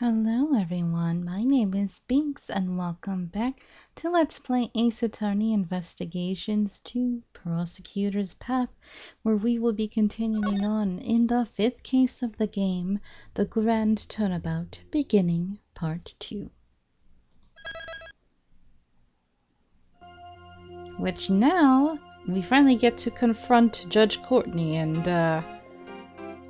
Hello everyone, my name is Binks and welcome back to Let's Play Ace Attorney Investigations 2 Prosecutor's Path, where we will be continuing on in the 5th case of the game, the Grand Turnabout, beginning Part 2. Which now, we finally get to confront Judge Courtney and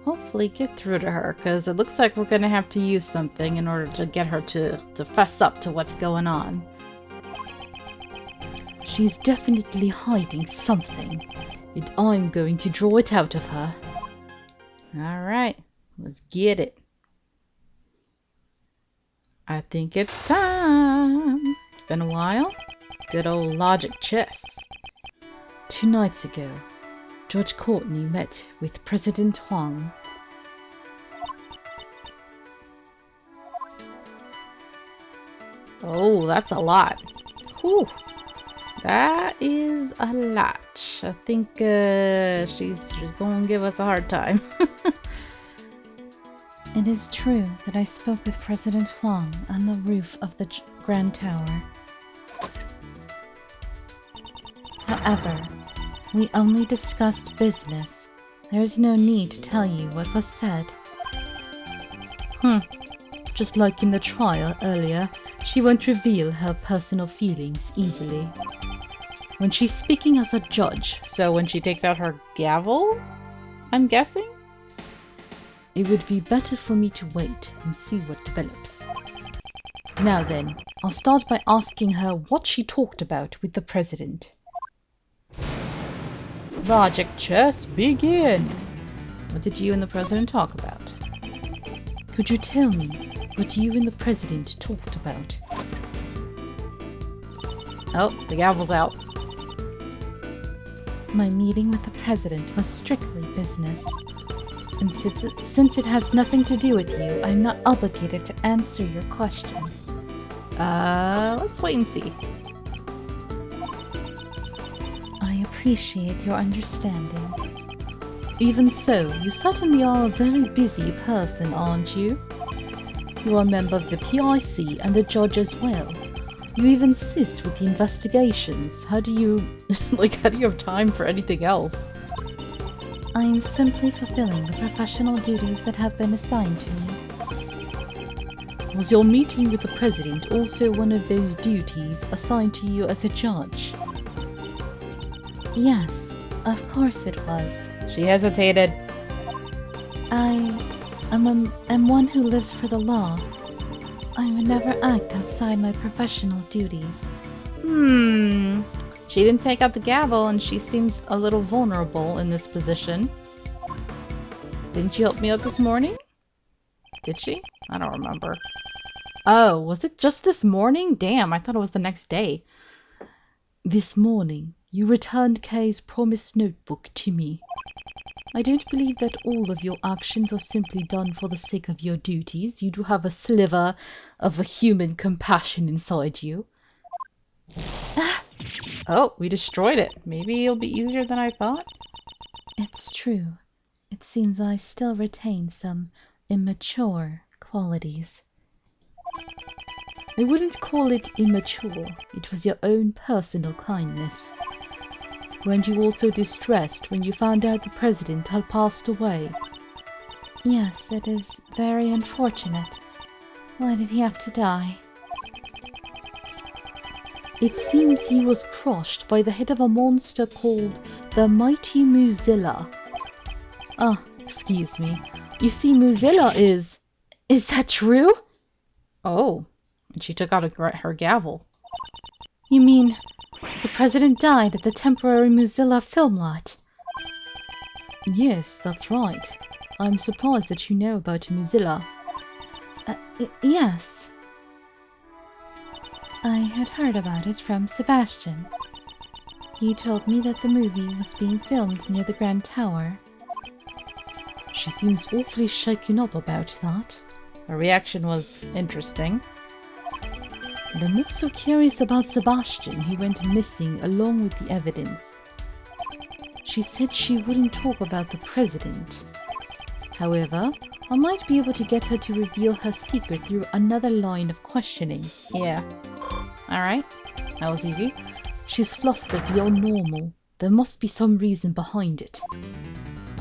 hopefully get through to her, because it looks like we're going to have to use something in order to get her to fess up to what's going on. She's definitely hiding something, and I'm going to draw it out of her. Alright, let's get it. I think it's time. It's been a while. Good old logic chess. 2 nights ago, Judge Courtney met with President Huang. Oh, that's a lot. Whew. That is a lot. I think she's going to give us a hard time. It is true that I spoke with President Huang on the roof of the Grand Tower. However, we only discussed business. There is no need to tell you what was said. Just like in the trial earlier, she won't reveal her personal feelings easily. When she's speaking as a judge, so when she takes out her gavel, I'm guessing? It would be better for me to wait and see what develops. Now then, I'll start by asking her what she talked about with the president. Logic chess, begin! What did you and the president talk about? Could you tell me what you and the president talked about? Oh, the gavel's out. My meeting with the president was strictly business. And since it has nothing to do with you, I'm not obligated to answer your question. Let's wait and see. I appreciate your understanding. Even so, you certainly are a very busy person, aren't you? You are a member of the PIC and the judge as well. You even assist with the investigations. How do you have time for anything else? I am simply fulfilling the professional duties that have been assigned to me. Was your meeting with the president also one of those duties assigned to you as a judge? Yes, of course it was. She hesitated. I'm one who lives for the law. I would never act outside my professional duties. She didn't take out the gavel and she seems a little vulnerable in this position. Didn't you help me out this morning? Did she? I don't remember. Oh, was it just this morning? Damn, I thought it was the next day. This morning, you returned Kay's promised notebook to me. I don't believe that all of your actions are simply done for the sake of your duties. You do have a sliver of a human compassion inside you. Oh, we destroyed it. Maybe it'll be easier than I thought. It's true. It seems I still retain some immature qualities. I wouldn't call it immature. It was your own personal kindness. Weren't you also distressed when you found out the president had passed away? Yes, it is very unfortunate. Why did he have to die? It seems he was crushed by the head of a monster called the Mighty Muzilla. Ah, excuse me. You see, Muzilla is... Is that true? Oh, and she took out her gavel. You mean... the president died at the temporary Mozilla film lot? Yes, that's right. I'm surprised that you know about Mozilla. Yes. I had heard about it from Sebastian. He told me that the movie was being filmed near the Grand Tower. She seems awfully shaken up about that. Her reaction was interesting. And I'm also curious about Sebastian, who went missing along with the evidence. She said she wouldn't talk about the president. However, I might be able to get her to reveal her secret through another line of questioning. Yeah. Alright. That was easy. She's flustered beyond normal. There must be some reason behind it.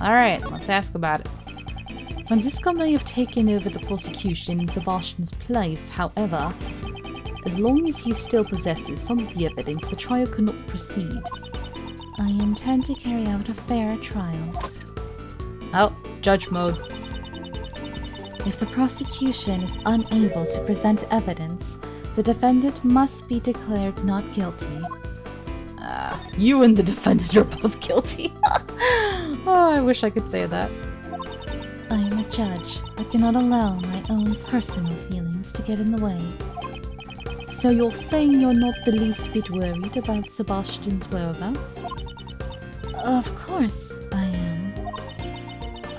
Alright, let's ask about it. Franziska may have taken over the prosecution in Sebastian's place, however, as long as he still possesses some of the evidence, the trial cannot proceed. I intend to carry out a fair trial. Oh, judge mode. If the prosecution is unable to present evidence, the defendant must be declared not guilty. You and the defendant are both guilty. Oh, I wish I could say that. I am a judge. I cannot allow my own personal feelings to get in the way. So you're saying you're not the least bit worried about Sebastian's whereabouts? Of course I am.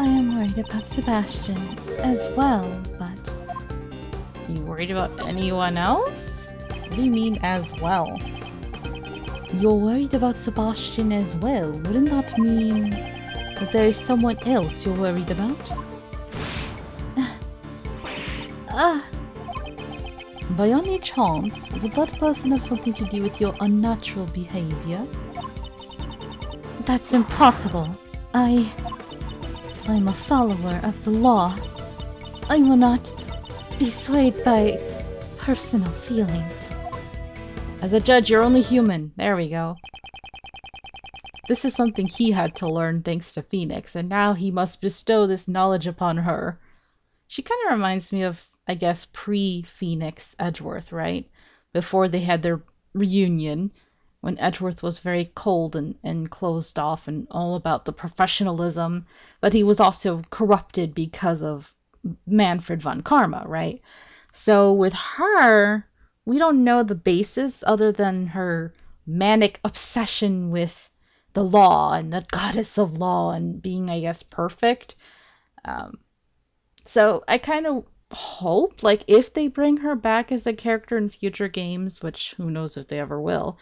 I am worried about Sebastian as well, but... You worried about anyone else? What do you mean as well? You're worried about Sebastian as well. Wouldn't that mean that there is someone else you're worried about? By any chance, would that person have something to do with your unnatural behavior? That's impossible. I'm a follower of the law. I will not be swayed by personal feelings. As a judge, you're only human. There we go. This is something he had to learn thanks to Phoenix, and now he must bestow this knowledge upon her. She kind of reminds me of, I guess, pre-Phoenix Edgeworth, right? Before they had their reunion, when Edgeworth was very cold and closed off and all about the professionalism, but he was also corrupted because of Manfred von Karma, right? So with her, we don't know the basis other than her manic obsession with the law and the goddess of law and being, I guess, perfect. So I kind of hope, like, if they bring her back as a character in future games, which who knows if they ever will,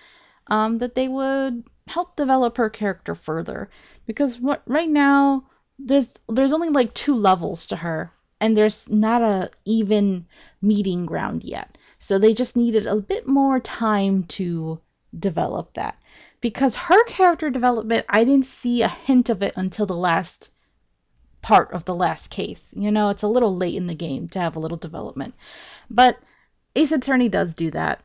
that they would help develop her character further. Because right now, there's only like 2 levels to her, and there's not a even meeting ground yet. So they just needed a bit more time to develop that. Because her character development, I didn't see a hint of it until the last part of the last case. You know, it's a little late in the game to have a little development. But Ace Attorney does do that.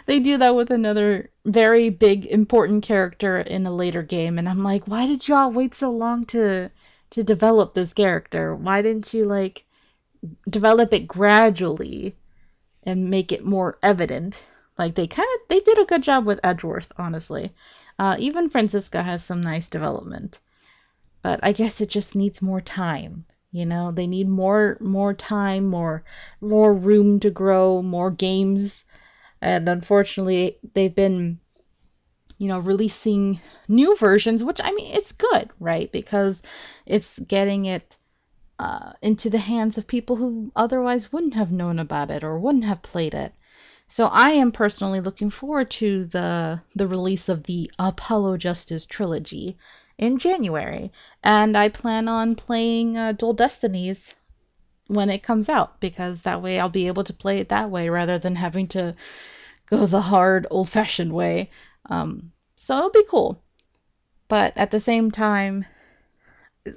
They do that with another very big, important character in a later game. And I'm like, why did y'all wait so long to develop this character? Why didn't you, like, develop it gradually and make it more evident? Like, they did a good job with Edgeworth, honestly. Even Franziska has some nice development. But I guess it just needs more time. You know, they need more time, more room to grow, more games. And unfortunately, they've been, you know, releasing new versions, which, I mean, it's good, right? Because it's getting it into the hands of people who otherwise wouldn't have known about it or wouldn't have played it. So I am personally looking forward to the release of the Apollo Justice trilogy in January. And I plan on playing Dual Destinies when it comes out, because that way I'll be able to play it that way rather than having to go the hard, old-fashioned way. So it'll be cool. But at the same time,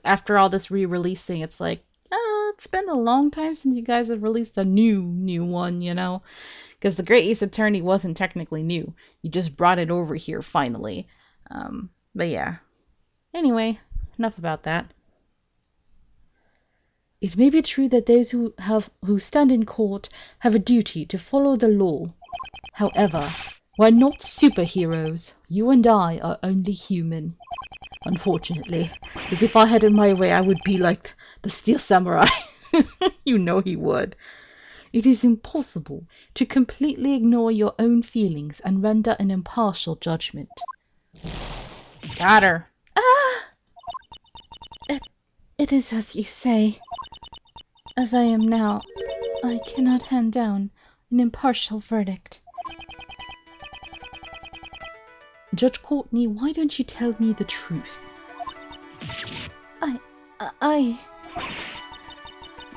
after all this re-releasing, it's like, it's been a long time since you guys have released a new one, you know? Because the Great Ace Attorney wasn't technically new. You just brought it over here finally. But yeah. Anyway, enough about that. It may be true that those who stand in court have a duty to follow the law. However, we're not superheroes. You and I are only human. Unfortunately, as if I had it my way, I would be like the Steel Samurai. You know he would. It is impossible to completely ignore your own feelings and render an impartial judgment. Got her. It is as you say. As I am now, I cannot hand down an impartial verdict. Judge Courtney, why don't you tell me the truth?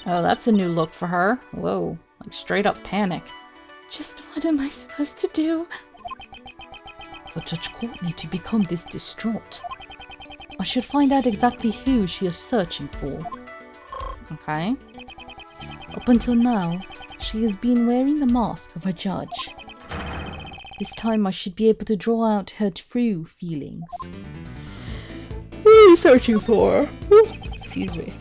Oh, that's a new look for her. Whoa, like straight up panic. Just what am I supposed to do? For Judge Courtney to become this distraught, I should find out exactly who she is searching for. Okay. Up until now, she has been wearing the mask of a judge. This time I should be able to draw out her true feelings. Who are you searching for? Excuse me.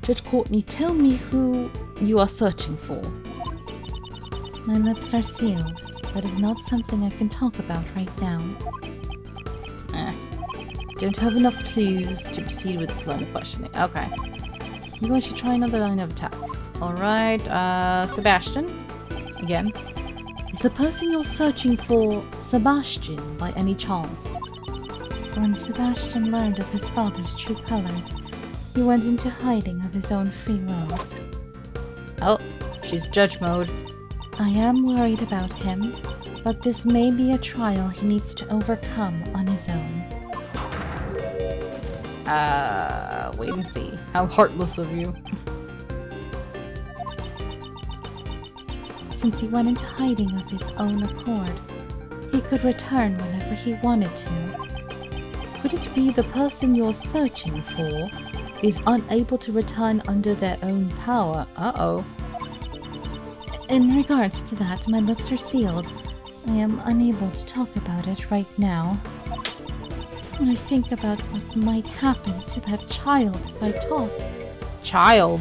Judge Courtney, tell me who you are searching for. My lips are sealed. That is not something I can talk about right now. Don't have enough clues to proceed with this line of questioning. Okay. Maybe I should try another line of attack. Alright, Sebastian. Again. Is the person you're searching for Sebastian by any chance? When Sebastian learned of his father's true colors, he went into hiding of his own free will. Oh, she's judge mode. I am worried about him, but this may be a trial he needs to overcome on his own. Wait and see. How heartless of you. Since he went into hiding of his own accord, he could return whenever he wanted to. Could it be the person you're searching for is unable to return under their own power? Uh-oh. In regards to that, my lips are sealed. I am unable to talk about it right now. When I think about what might happen to that child if I talk. Child?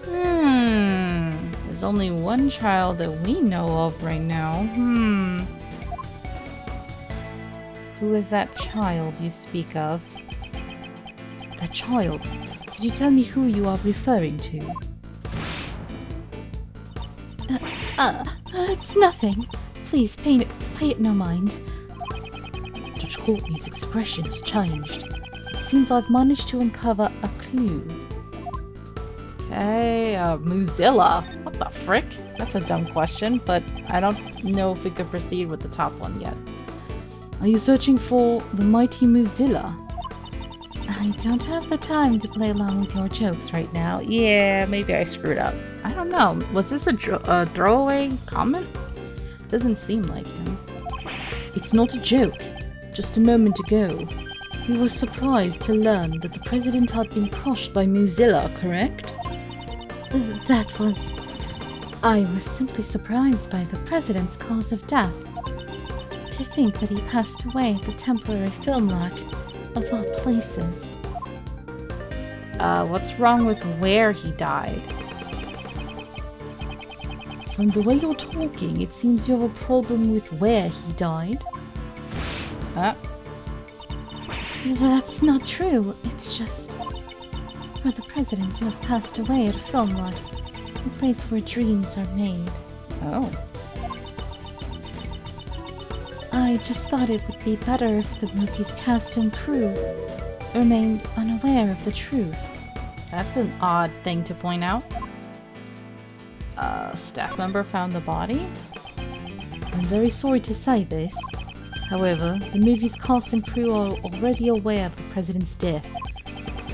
There's only one child that we know of right now. Who is that child you speak of? That child? Could you tell me who you are referring to? It's nothing. Please, pay it no mind. Judge Courtney's expression has changed. It seems I've managed to uncover a clue. Okay, Mozilla. What the frick? That's a dumb question, but I don't know if we could proceed with the top one yet. Are you searching for the mighty Mozilla? I don't have the time to play along with your jokes right now. Yeah, maybe I screwed up. I don't know. Was this a throwaway comment? Doesn't seem like him. It's not a joke. Just a moment ago, you were surprised to learn that the president had been crushed by Mozilla, correct? I was simply surprised by the president's cause of death. To think that he passed away at the temporary film lot, of all places. What's wrong with where he died? From the way you're talking, it seems you have a problem with where he died. That's not true. It's just for the president to have passed away at a film lot, a place where dreams are made. Oh. I just thought it would be better if the movie's cast and crew remained unaware of the truth. That's an odd thing to point out. A staff member found the body? I'm very sorry to say this. However, the movie's cast and crew are already aware of the president's death.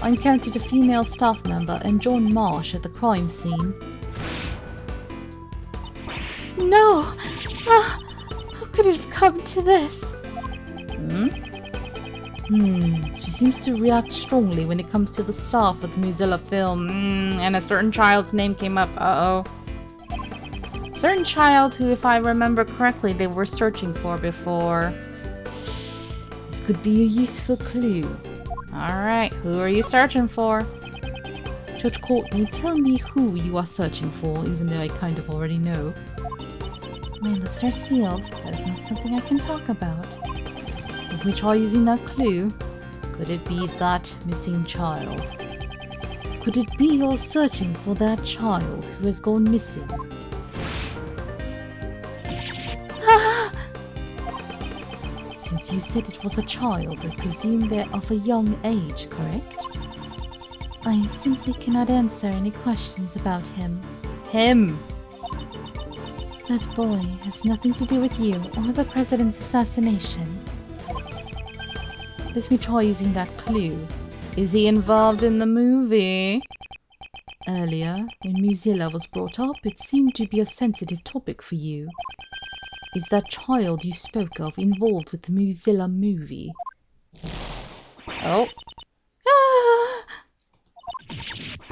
I encountered a female staff member and John Marsh at the crime scene. No! How could it have come to this? She seems to react strongly when it comes to the staff of the Mozilla film. And a certain child's name came up. Uh-oh. Certain child who, if I remember correctly, they were searching for before. This could be a useful clue. Alright, who are you searching for? Judge Courtney, tell me who you are searching for, even though I kind of already know. My lips are sealed. That is not something I can talk about. Let me try using that clue. Could it be that missing child? Could it be you're searching for that child who has gone missing? Since you said it was a child, I presume they're of a young age, correct? I simply cannot answer any questions about him. Him! That boy has nothing to do with you or the president's assassination. Let me try using that clue. Is he involved in the movie? Earlier, when Muzilla was brought up, it seemed to be a sensitive topic for you. Is that child you spoke of involved with the Muzilla movie? Oh.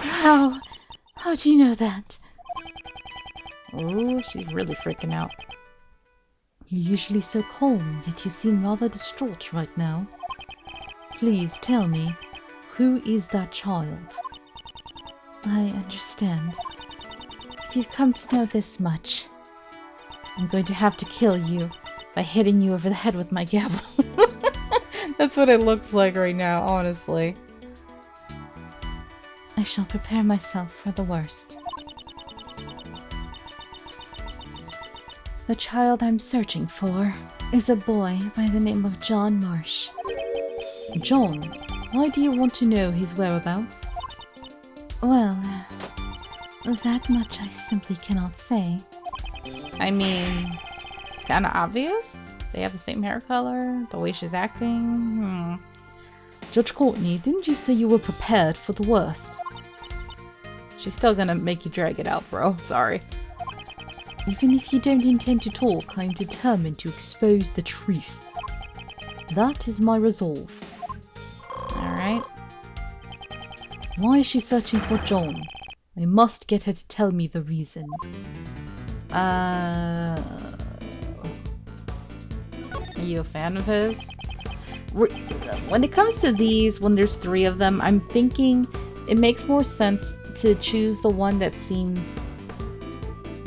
Ah! How do you know that? Oh, she's really freaking out. You're usually so calm, yet you seem rather distraught right now. Please tell me, who is that child? I understand. If you've come to know this much, I'm going to have to kill you by hitting you over the head with my gavel. That's what it looks like right now, honestly. I shall prepare myself for the worst. The child I'm searching for is a boy by the name of John Marsh. John, why do you want to know his whereabouts? Well, that much I simply cannot say. I mean, kinda obvious? They have the same hair color, the way she's acting. Judge Courtney, didn't you say you were prepared for the worst? She's still gonna make you drag it out, bro. Sorry. Even if you don't intend to talk, I'm determined to expose the truth. That is my resolve. Alright. Why is she searching for John? I must get her to tell me the reason. Are you a fan of his? When it comes to these, when there's 3 of them, I'm thinking it makes more sense to choose the one that seems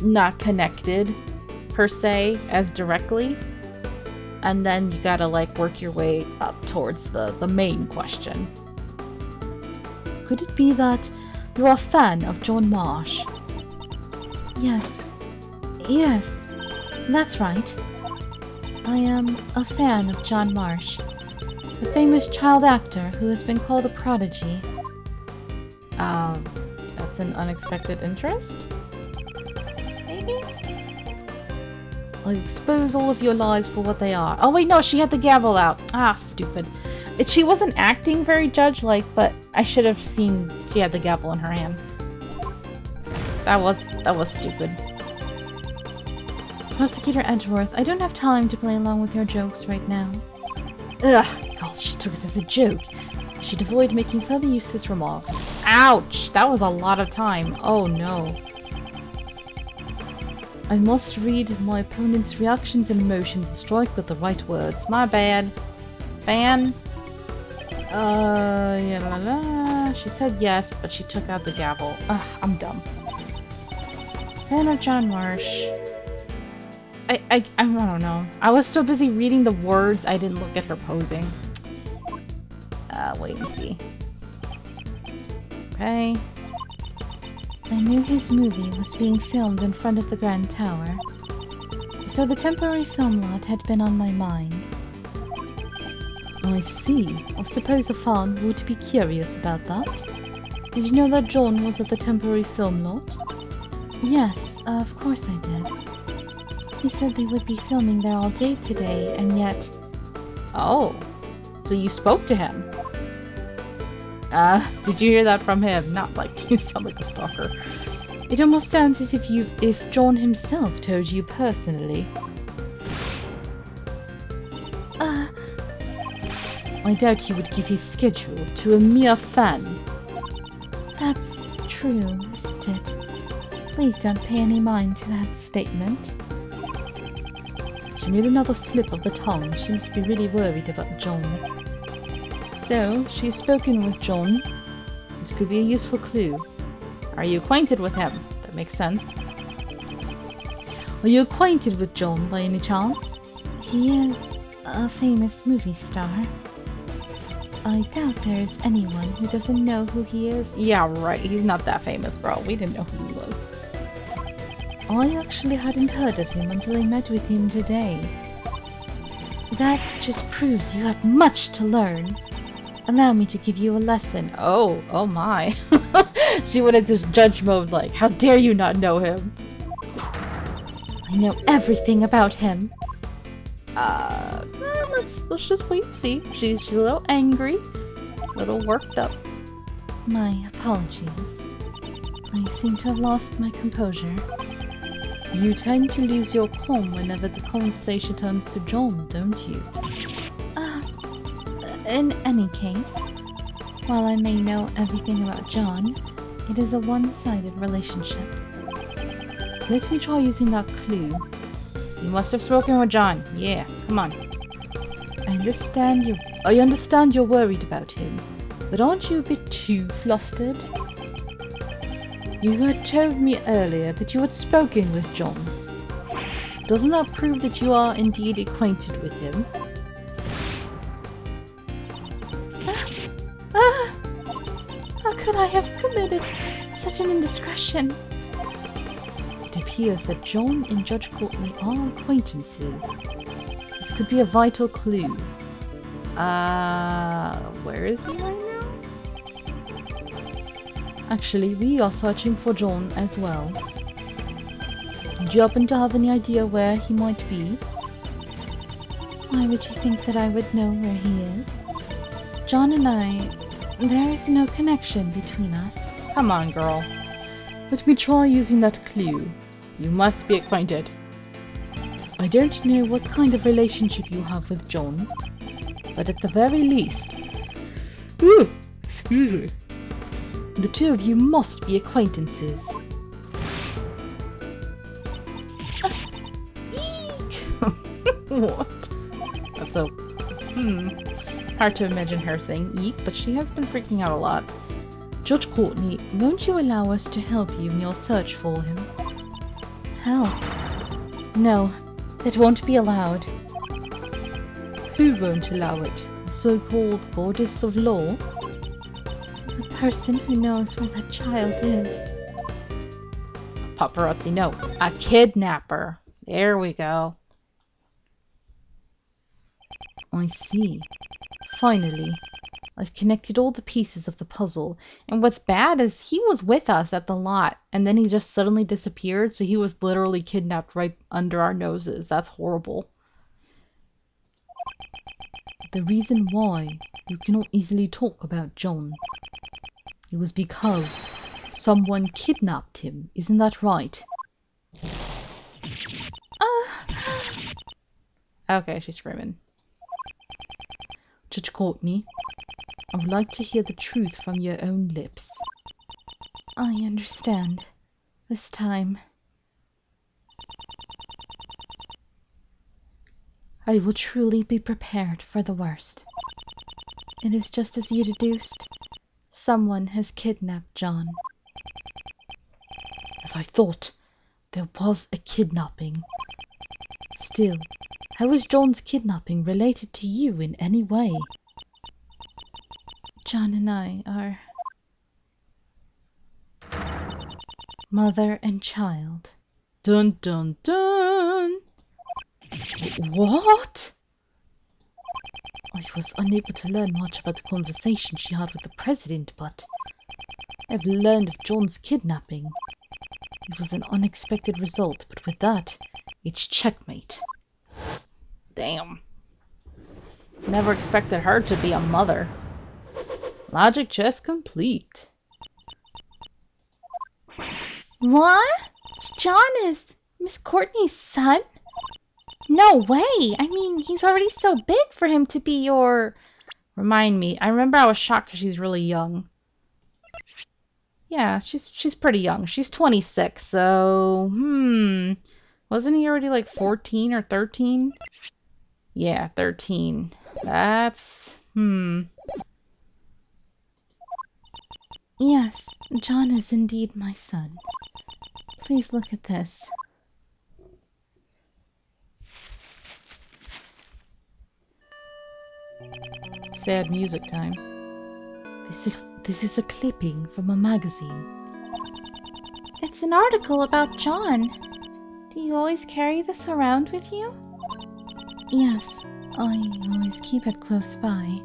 not connected, per se, as directly. And then you gotta, like, work your way up towards the main question. Could it be that you're a fan of John Marsh? Yes, that's right. I am a fan of John Marsh, the famous child actor who has been called a prodigy. That's an unexpected interest? Maybe? I'll expose all of your lies for what they are. Oh wait, no, she had the gavel out. Ah, stupid. She wasn't acting very judge-like, but I should have seen she had the gavel in her hand. That was stupid. Prosecutor Edgeworth, I don't have time to play along with your jokes right now. Ugh, God, she took it as a joke. I should avoid making further useless remarks. Ouch! That was a lot of time. Oh no. I must read my opponent's reactions and emotions and strike with the right words. My bad. Fan? Yeah, la la. She said yes, but she took out the gavel. Ugh, I'm dumb. Fan of John Marsh. I don't know. I was so busy reading the words, I didn't look at her posing. Wait and see. Okay. I knew his movie was being filmed in front of the Grand Tower, so the temporary film lot had been on my mind. I see. I suppose a fan would be curious about that. Did you know that John was at the temporary film lot? Yes, of course I did. He said they would be filming there all day today, and yet... Oh, so you spoke to him? Did you hear that from him? Not like you sound like a stalker. It almost sounds as if John himself told you personally. I doubt he would give his schedule to a mere fan. That's true, isn't it? Please don't pay any mind to that statement. She made another slip of the tongue. She must be really worried about John. So, she's spoken with John. This could be a useful clue. Are you acquainted with him? That makes sense. Are you acquainted with John by any chance? He is a famous movie star. I doubt there is anyone who doesn't know who he is. Yeah, right. He's not that famous, bro. We didn't know who he was. I actually hadn't heard of him until I met with him today. That just proves you have much to learn. Allow me to give you a lesson. Oh my. She went into judge mode like, how dare you not know him? I know everything about him. Let's just wait and see. She's a little angry. little worked up. My apologies. I seem to have lost my composure. You tend to lose your calm whenever the conversation turns to John, don't you? In any case, while I may know everything about John, it is a one-sided relationship. Let me try using that clue. You must have spoken with John. Yeah, come on. I understand you're worried about him, but aren't you a bit too flustered? You had told me earlier that you had spoken with John. Doesn't that prove that you are indeed acquainted with him? How could I have committed such an indiscretion? It appears that John and Judge Courtney are acquaintances. This could be a vital clue. Where is he right now? Actually, we are searching for John as well. Do you happen to have any idea where he might be? Why would you think that I would know where he is? John and I, there is no connection between us. Come on, girl. Let me try using that clue. You must be acquainted. I don't know what kind of relationship you have with John, but at the very least... Ooh, excuse me. The two of you must be acquaintances. Eek! What? That's so... Hard to imagine her saying eek, but she has been freaking out a lot. Judge Courtney, won't you allow us to help you in your search for him? Help? No, that won't be allowed. Who won't allow it? The so-called goddess of law? The person who knows where that child is. Paparazzi, no. A kidnapper. There we go. I see. Finally, I've connected all the pieces of the puzzle. And what's bad is he was with us at the lot, and then he just suddenly disappeared, so he was literally kidnapped right under our noses. That's horrible. The reason why you cannot easily talk about John, it was because someone kidnapped him. Isn't that right? Okay, she's screaming. Judge Courtney, I would like to hear the truth from your own lips. I understand. This time. I will truly be prepared for the worst. It is just as you deduced. Someone has kidnapped John. As I thought, there was a kidnapping. Still, how is John's kidnapping related to you in any way? John and I are mother and child. Dun dun dun! What? I was unable to learn much about the conversation she had with the president, but I've learned of John's kidnapping. It was an unexpected result, but with that, it's checkmate. Damn. Never expected her to be a mother. Logic chess complete. What? John is Miss Courtney's son? No way! I mean, he's already so big for him to be your... Remind me. I remember I was shocked because she's really young. Yeah, she's pretty young. She's 26, so... Wasn't he already like 14 or 13? Yeah, 13. That's... Yes, John is indeed my son. Please look at this. Sad music time. This is a clipping from a magazine. It's an article about John. Do you always carry this around with you? Yes, I always keep it close by.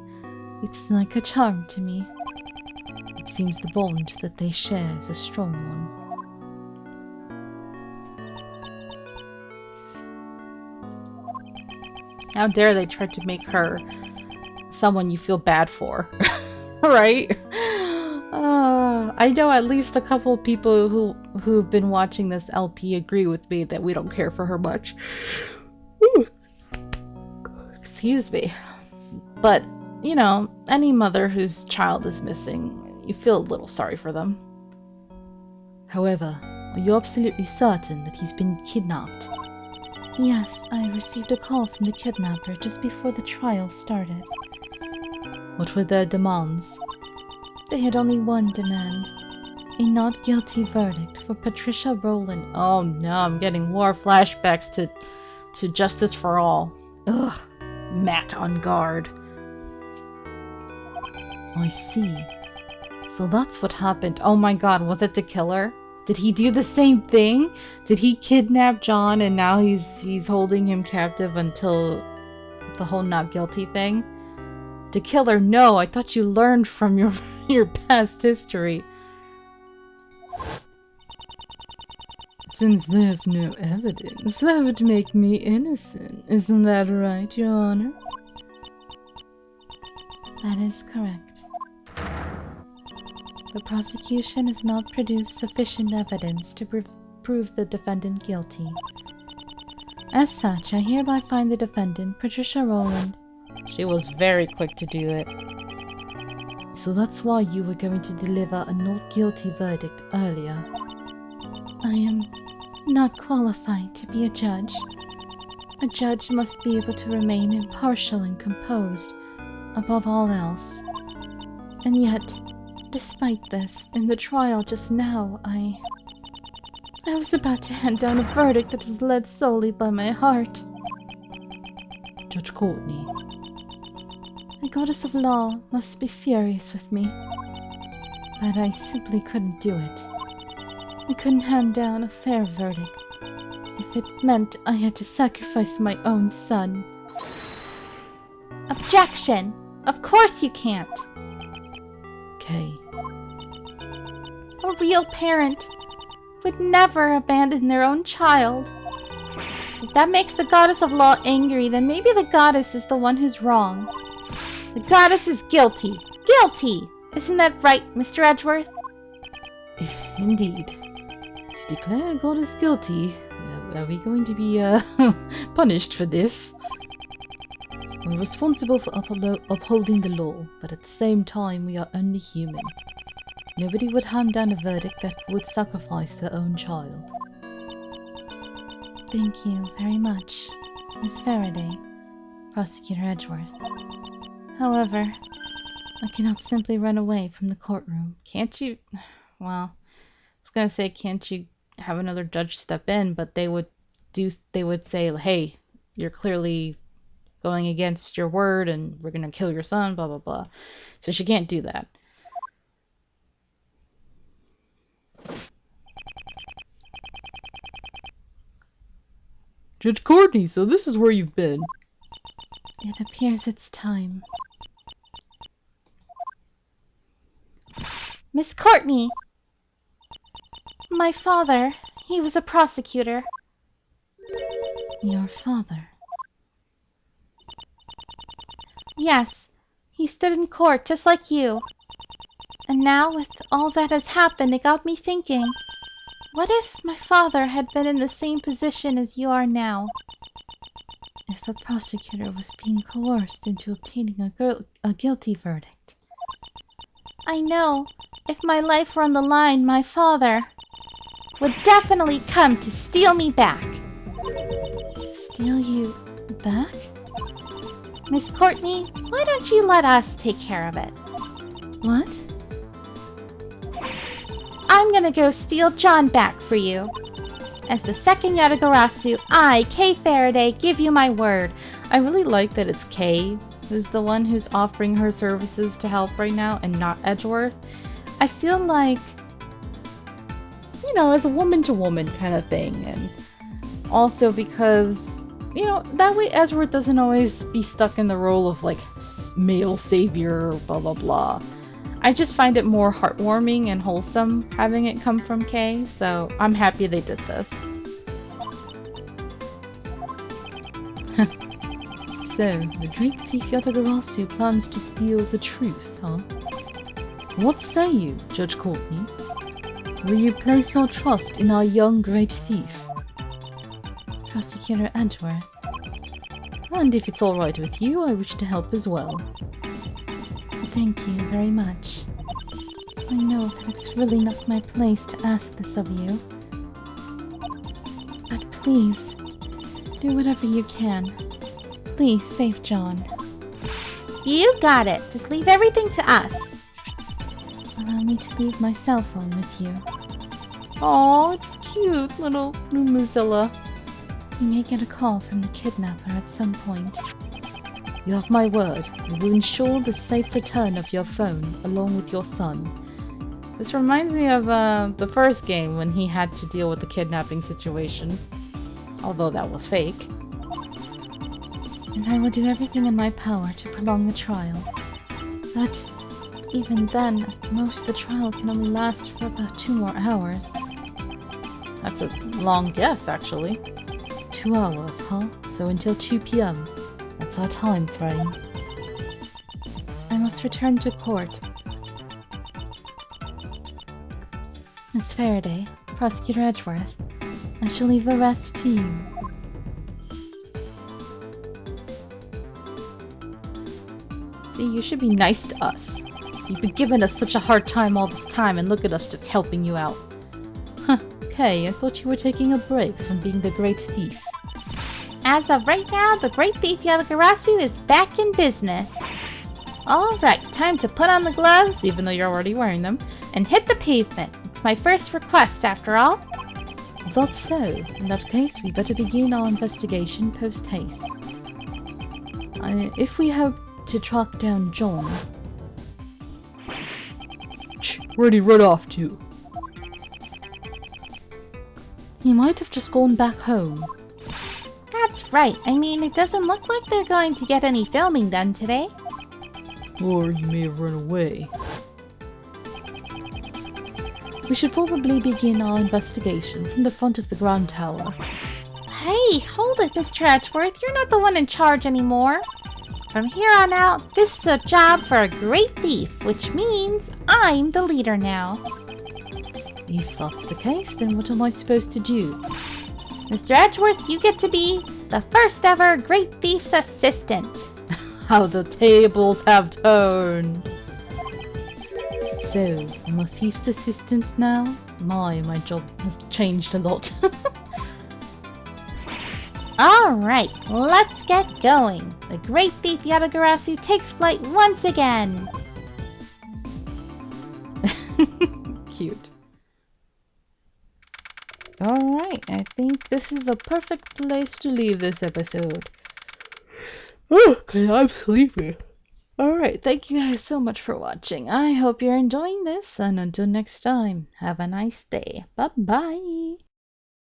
It's like a charm to me. It seems the bond that they share is a strong one. How dare they try to make her someone you feel bad for. right? I know at least a couple people who've been watching this LP agree with me that we don't care for her much. Excuse me. But, you know, any mother whose child is missing, you feel a little sorry for them. However, are you absolutely certain that he's been kidnapped? Yes, I received a call from the kidnapper just before the trial started. What were their demands? They had only one demand. A not guilty verdict for Patricia Rowland. Oh no, I'm getting war flashbacks to Justice for All. Ugh, Matt on guard. I see. So that's what happened. Oh my god, was it the killer? Did he do the same thing? Did he kidnap John and now he's holding him captive until the whole not guilty thing? The killer, no, I thought you learned from your past history. Since there's no evidence, that would make me innocent. Isn't that right, Your Honor? That is correct. The prosecution has not produced sufficient evidence to prove the defendant guilty. As such, I hereby find the defendant, Patricia Rowland. She was very quick to do it. So that's why you were going to deliver a not guilty verdict earlier. I am not qualified to be a judge. A judge must be able to remain impartial and composed, above all else. And yet, despite this, in the trial just now, I was about to hand down a verdict that was led solely by my heart. Judge Courtney. The goddess of law must be furious with me. But I simply couldn't do it. I couldn't hand down a fair verdict if it meant I had to sacrifice my own son. Objection! Of course you can't! Kay. A real parent would never abandon their own child. If that makes the goddess of law angry, then maybe the goddess is the one who's wrong. The goddess is guilty. Guilty! Isn't that right, Mr. Edgeworth? Indeed. To declare a goddess guilty, are we going to be punished for this? We're responsible for upholding the law, but at the same time we are only human. Nobody would hand down a verdict that would sacrifice their own child. Thank you very much, Miss Faraday, Prosecutor Edgeworth. However, I cannot simply run away from the courtroom. Can't you? Well, I was gonna say, can't you have another judge step in? But they would say, hey, you're clearly going against your word, and we're gonna kill your son, blah blah blah. So she can't do that. Judge Courtney, so this is where you've been. It appears it's time. Miss Courtney! My father, he was a prosecutor. Your father? Yes, he stood in court just like you. And now, with all that has happened, it got me thinking, what if my father had been in the same position as you are now? If a prosecutor was being coerced into obtaining a guilty verdict. I know. If my life were on the line, my father would definitely come to steal me back. Steal you back? Miss Courtney, why don't you let us take care of it? What? I'm gonna go steal John back for you. As the second Yatagarasu, I, Kay Faraday, give you my word. I really like that it's Kay who's the one who's offering her services to help right now and not Edgeworth. I feel like, you know, as a woman-to-woman kind of thing. And also because, you know, that way Edgeworth doesn't always be stuck in the role of, like, male savior, blah, blah, blah. I just find it more heartwarming and wholesome having it come from Kay, so I'm happy they did this. So, the great thief Yatagarasu plans to steal the truth, huh? What say you, Judge Courtney? Will you place your trust in our young great thief? Prosecutor Edgeworth. And if it's all right with you, I wish to help as well. Thank you very much. I know that it's really not my place to ask this of you. But please, do whatever you can. Please save John. You got it. Just leave everything to us. Allow me to leave my cell phone with you. Aw, it's cute, little Mozilla. You may get a call from the kidnapper at some point. You have my word. We will ensure the safe return of your phone, along with your son. This reminds me of the first game when he had to deal with the kidnapping situation. Although that was fake. And I will do everything in my power to prolong the trial. But even then, at most the trial can only last for about 2 more hours. That's a long guess, actually. 2 hours, huh? So until 2 p.m. That's our time frame. I must return to court. Miss Faraday, Prosecutor Edgeworth, I shall leave the rest to you. See, you should be nice to us. You've been giving us such a hard time all this time, and look at us just helping you out. Huh, okay, I thought you were taking a break from being the great thief. As of right now, the Great Thief Yatagarasu is back in business. Alright, time to put on the gloves, even though you're already wearing them, and hit the pavement. It's my first request, after all. That's so. In that case, we better begin our investigation post-haste. If we hope to track down John... Where'd he run off to? He might have just gone back home. That's right. I mean, it doesn't look like they're going to get any filming done today. Or he may have run away. We should probably begin our investigation from the front of the Grand Tower. Hey, hold it, Mr. Edgeworth. You're not the one in charge anymore. From here on out, this is a job for a great thief, which means I'm the leader now. If that's the case, then what am I supposed to do? Mr. Edgeworth, you get to be the first ever Great Thief's assistant. How the tables have turned! So, I'm a thief's assistant now? My job has changed a lot. Alright, let's get going. The Great Thief Yatagarasu takes flight once again. Cute. Alright, I think this is the perfect place to leave this episode. Okay, I'm sleepy. Alright, thank you guys so much for watching. I hope you're enjoying this, and until next time, have a nice day. Bye-bye.